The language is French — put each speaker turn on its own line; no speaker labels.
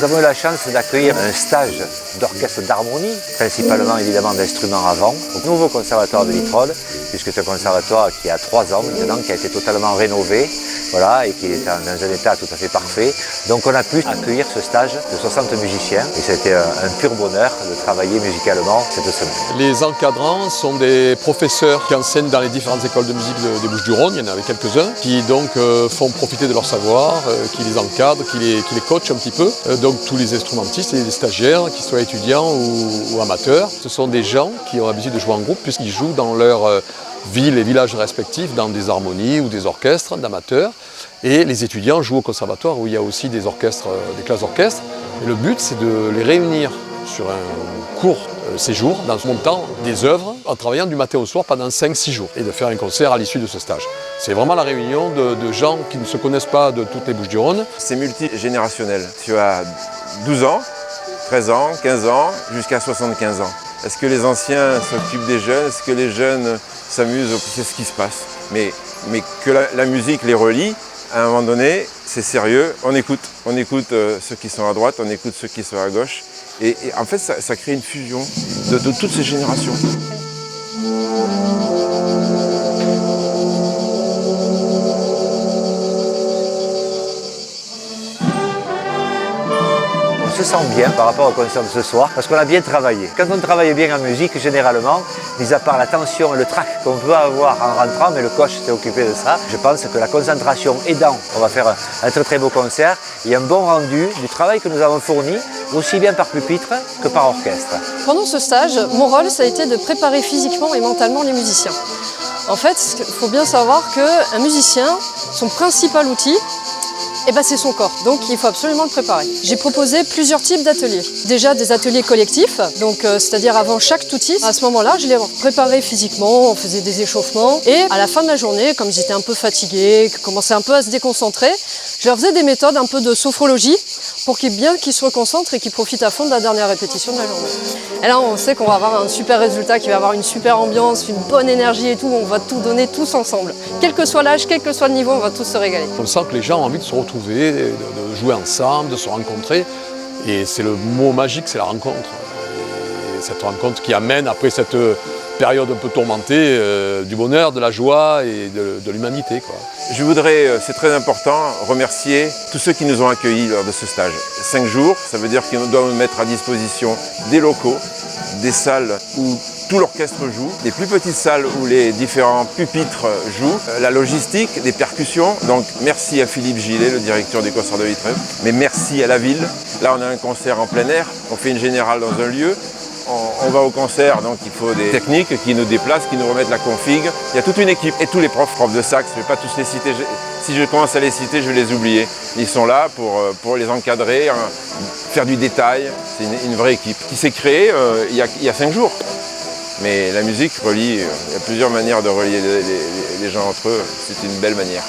Nous avons eu la chance d'accueillir un stage d'orchestre d'harmonie, principalement évidemment d'instruments à vent, au nouveau conservatoire de Vitrolles, puisque c'est un conservatoire qui a 3 ans maintenant, qui a été totalement rénové, voilà, et qui est dans un état tout à fait parfait. Donc on a pu accueillir ce stage de 60 musiciens et c'était un pur bonheur de travailler musicalement cette semaine.
Les encadrants sont des professeurs qui enseignent dans les différentes écoles de musique des Bouches-du-Rhône, il y en avait quelques-uns, qui donc font profiter de leur savoir, qui les encadrent, qui les coachent un petit peu. Donc tous les instrumentistes et les stagiaires, qu'ils soient étudiants ou amateurs, ce sont des gens qui ont l'habitude de jouer en groupe puisqu'ils jouent dans leur villes et villages respectifs dans des harmonies ou des orchestres d'amateurs. Et les étudiants jouent au conservatoire où il y a aussi des orchestres, des classes d'orchestre. Et le but, c'est de les réunir sur un court séjour, dans ce montant des œuvres, en travaillant du matin au soir pendant 5-6 jours et de faire un concert à l'issue de ce stage. C'est vraiment la réunion de gens qui ne se connaissent pas de toutes les Bouches-du-Rhône.
C'est multigénérationnel. Tu as 12 ans, 13 ans, 15 ans, jusqu'à 75 ans. Est-ce que les anciens s'occupent des jeunes? Est-ce que les jeunes s'amusent? C'est ce qui se passe. Mais que la musique les relie, à un moment donné, c'est sérieux. On écoute ceux qui sont à droite, on écoute ceux qui sont à gauche. Et en fait, ça crée une fusion de toutes ces générations.
On se sent bien par rapport au concert de ce soir parce qu'on a bien travaillé. Quand on travaille bien en musique, généralement, mis à part la tension et le trac qu'on peut avoir en rentrant, mais le coach s'est occupé de ça, je pense que la concentration aidant, on va faire un très très beau concert et un bon rendu du travail que nous avons fourni, aussi bien par pupitre que par orchestre.
Pendant ce stage, mon rôle, ça a été de préparer physiquement et mentalement les musiciens. En fait, il faut bien savoir qu'un musicien, son principal outil, c'est son corps, donc il faut absolument le préparer. J'ai proposé plusieurs types d'ateliers. Déjà des ateliers collectifs, donc c'est-à-dire avant chaque toutis. À ce moment-là, je les préparais physiquement, on faisait des échauffements. Et à la fin de la journée, comme ils étaient un peu fatigués, qu'ils commençaient un peu à se déconcentrer, je leur faisais des méthodes un peu de sophrologie pour qu'ils se reconcentrent et qu'ils profitent à fond de la dernière répétition de la journée. Et là, on sait qu'on va avoir un super résultat, qu'il va y avoir une super ambiance, une bonne énergie et tout. On va tout donner tous ensemble. Quel que soit l'âge, quel que soit le niveau, on va tous se régaler.
On sent que les gens ont envie de se retrouver, de jouer ensemble, de se rencontrer. Et c'est le mot magique, c'est la rencontre. Et cette rencontre qui amène, après cette période un peu tourmentée, du bonheur, de la joie et de l'humanité, quoi.
Je voudrais, c'est très important, remercier tous ceux qui nous ont accueillis lors de ce stage. 5 jours, ça veut dire qu'ils doivent mettre à disposition des locaux, des salles où tout l'orchestre joue, des plus petites salles où les différents pupitres jouent, la logistique, des percussions. Donc merci à Philippe Gillet, le directeur du concert de Vitrolles, mais merci à la ville. Là on a un concert en plein air, on fait une générale dans un lieu. On va au concert, donc il faut des techniques qui nous déplacent, qui nous remettent la config. Il y a toute une équipe et tous les profs de sax, je ne vais pas tous les citer. Si je commence à les citer, je vais les oublier. Ils sont là pour les encadrer, faire du détail. C'est une vraie équipe qui s'est créée il y a 5 jours. Mais la musique relie, il y a plusieurs manières de relier les gens entre eux. C'est une belle manière.